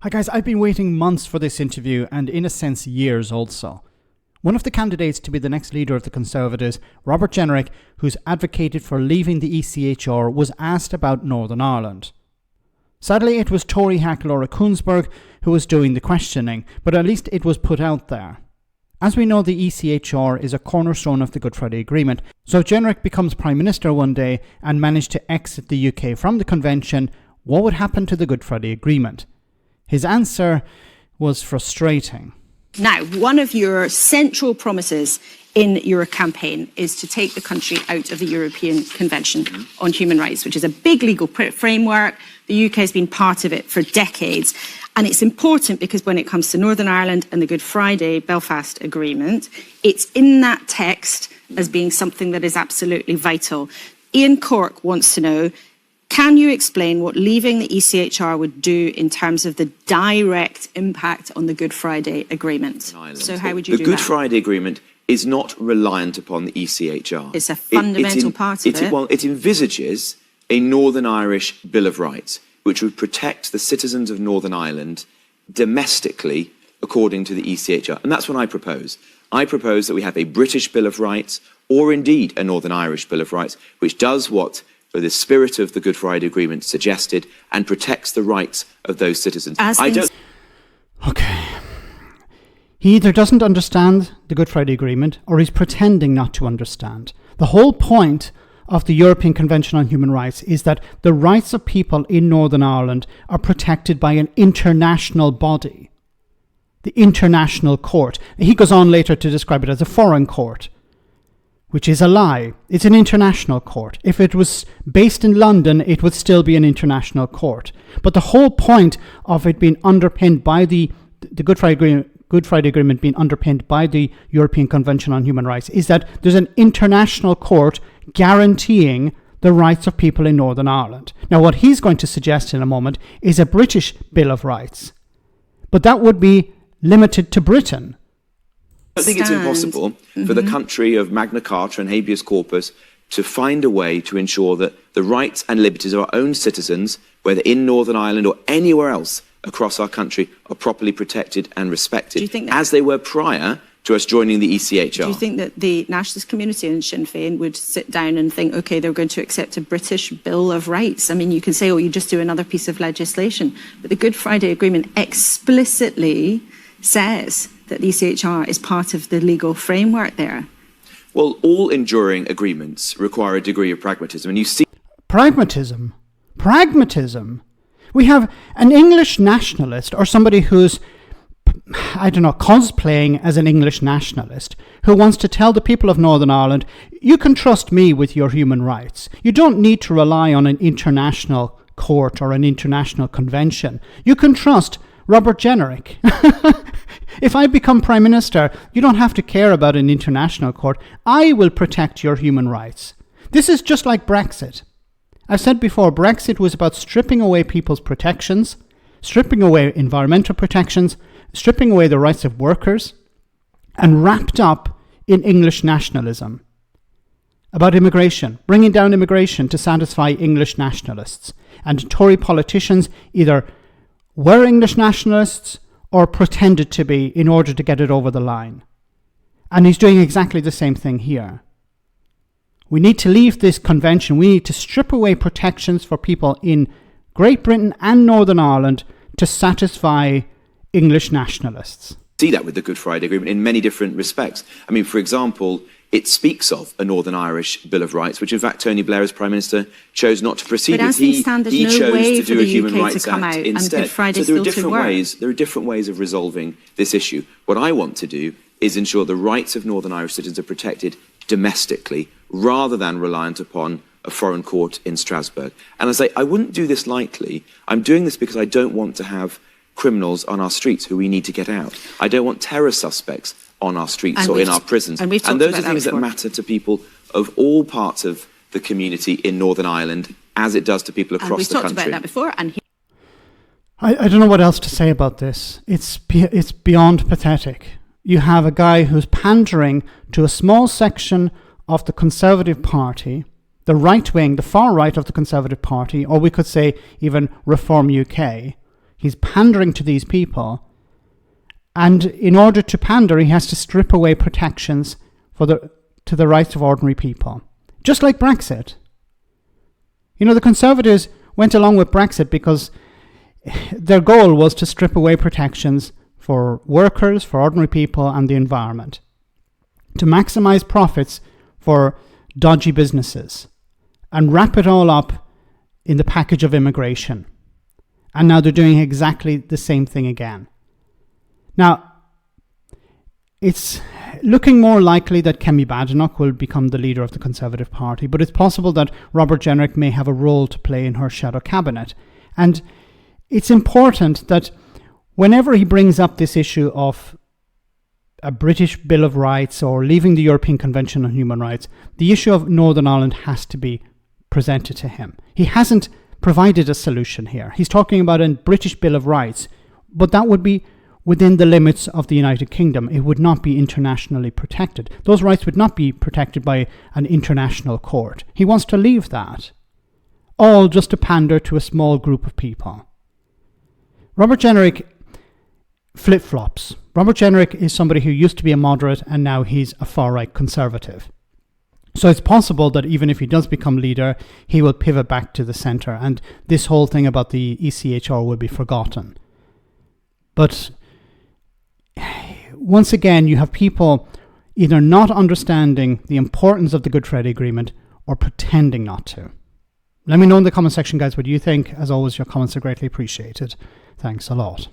Hi guys, I've been waiting months for this interview and in a sense years also. One of the candidates to be the next leader of the Conservatives, Robert Jenrick, who's advocated for leaving the ECHR, was asked about Northern Ireland. Sadly, it was Tory hack Laura Kuenssberg who was doing the questioning, but at least it was put out there. As we know, the ECHR is a cornerstone of the Good Friday Agreement, so if Jenrick becomes Prime Minister one day and managed to exit the UK from the convention, what would happen to the Good Friday Agreement? His answer was frustrating. Now, one of your central promises in your campaign is to take the country out of the European Convention on Human Rights, which is a big legal framework. The UK has been part of it for decades. And it's important because when it comes to Northern Ireland and the Good Friday Belfast Agreement, it's in that text as being something that is absolutely vital. Ian Cork wants to know, can you explain what leaving the ECHR would do in terms of the direct impact on the Good Friday Agreement? So how would you do that? The Good Friday Agreement is not reliant upon the ECHR. It's a fundamental part of it. Well, it envisages a Northern Irish Bill of Rights, which would protect the citizens of Northern Ireland domestically according to the ECHR. And that's what I propose. I propose that we have a British Bill of Rights, or indeed a Northern Irish Bill of Rights, which does what the spirit of the Good Friday Agreement suggested and protects the rights of those citizens. Okay. He either doesn't understand the Good Friday Agreement or he's pretending not to understand. The whole point of the European Convention on Human Rights is that the rights of people in Northern Ireland are protected by an international body, the International Court. He goes on later to describe it as a foreign court, which is a lie. It's an international court. If it was based in London, it would still be an international court. But the whole point of it being underpinned by the Good Friday Agreement being underpinned by the European Convention on Human Rights is that there's an international court guaranteeing the rights of people in Northern Ireland. Now, what he's going to suggest in a moment is a British Bill of Rights. But that would be limited to Britain. I think it's impossible for the country of Magna Carta and habeas corpus to find a way to ensure that the rights and liberties of our own citizens, whether in Northern Ireland or anywhere else across our country, are properly protected and respected, as they were prior to us joining the ECHR. Do you think that the Nationalist community and Sinn Féin would sit down and think, OK, they're going to accept a British Bill of Rights? I mean, you can say, oh, you just do another piece of legislation. But the Good Friday Agreement explicitly says that the ECHR is part of the legal framework there. Well, all enduring agreements require a degree of pragmatism. And you see... Pragmatism? Pragmatism? We have an English nationalist or somebody who's, I don't know, cosplaying as an English nationalist who wants to tell the people of Northern Ireland, you can trust me with your human rights. You don't need to rely on an international court or an international convention. You can trust Robert Jenrick. If I become Prime Minister, you don't have to care about an international court. I will protect your human rights. This is just like Brexit. I've said before, Brexit was about stripping away people's protections, stripping away environmental protections, stripping away the rights of workers, and wrapped up in English nationalism. About immigration, bringing down immigration to satisfy English nationalists. And Tory politicians either were English nationalists or pretended to be in order to get it over the line. And he's doing exactly the same thing here. We need to leave this convention. We need to strip away protections for people in Great Britain and Northern Ireland to satisfy English nationalists. See that with the Good Friday Agreement in many different respects. I mean, for example, it speaks of a Northern Irish Bill of Rights, which in fact Tony Blair as Prime Minister chose not to proceed with. He chose to do a Human Rights Act instead. So there are different ways of resolving this issue. What I want to do is ensure the rights of Northern Irish citizens are protected domestically rather than reliant upon a foreign court in Strasbourg. And I say, I wouldn't do this lightly. I'm doing this because I don't want to have criminals on our streets who we need to get out. I don't want terror suspects on our streets or in our prisons. And those are things that matter to people of all parts of the community in Northern Ireland, as it does to people across the country. We've talked about that before. I don't know what else to say about this. It's beyond pathetic. You have a guy who's pandering to a small section of the Conservative Party, the right wing, the far right of the Conservative Party, or we could say even Reform UK, He's pandering to these people. And in order to pander, he has to strip away protections to the rights of ordinary people. Just like Brexit. You know, the Conservatives went along with Brexit because their goal was to strip away protections for workers, for ordinary people, and the environment. To maximise profits for dodgy businesses. And wrap it all up in the package of immigration. And now they're doing exactly the same thing again. Now, it's looking more likely that Kemi Badenoch will become the leader of the Conservative Party, but it's possible that Robert Jenrick may have a role to play in her shadow cabinet. And it's important that whenever he brings up this issue of a British Bill of Rights or leaving the European Convention on Human Rights, the issue of Northern Ireland has to be presented to him. He hasn't provided a solution here. He's talking about a British Bill of Rights, but that would be within the limits of the United Kingdom. It would not be internationally protected. Those rights would not be protected by an international court. He wants to leave that, all just to pander to a small group of people. Robert Jenrick flip-flops. Robert Jenrick is somebody who used to be a moderate and now he's a far-right conservative. So it's possible that even if he does become leader, he will pivot back to the centre and this whole thing about the ECHR will be forgotten. But once again, you have people either not understanding the importance of the Good Friday Agreement or pretending not to. Let me know in the comment section, guys, what you think. As always, your comments are greatly appreciated. Thanks a lot.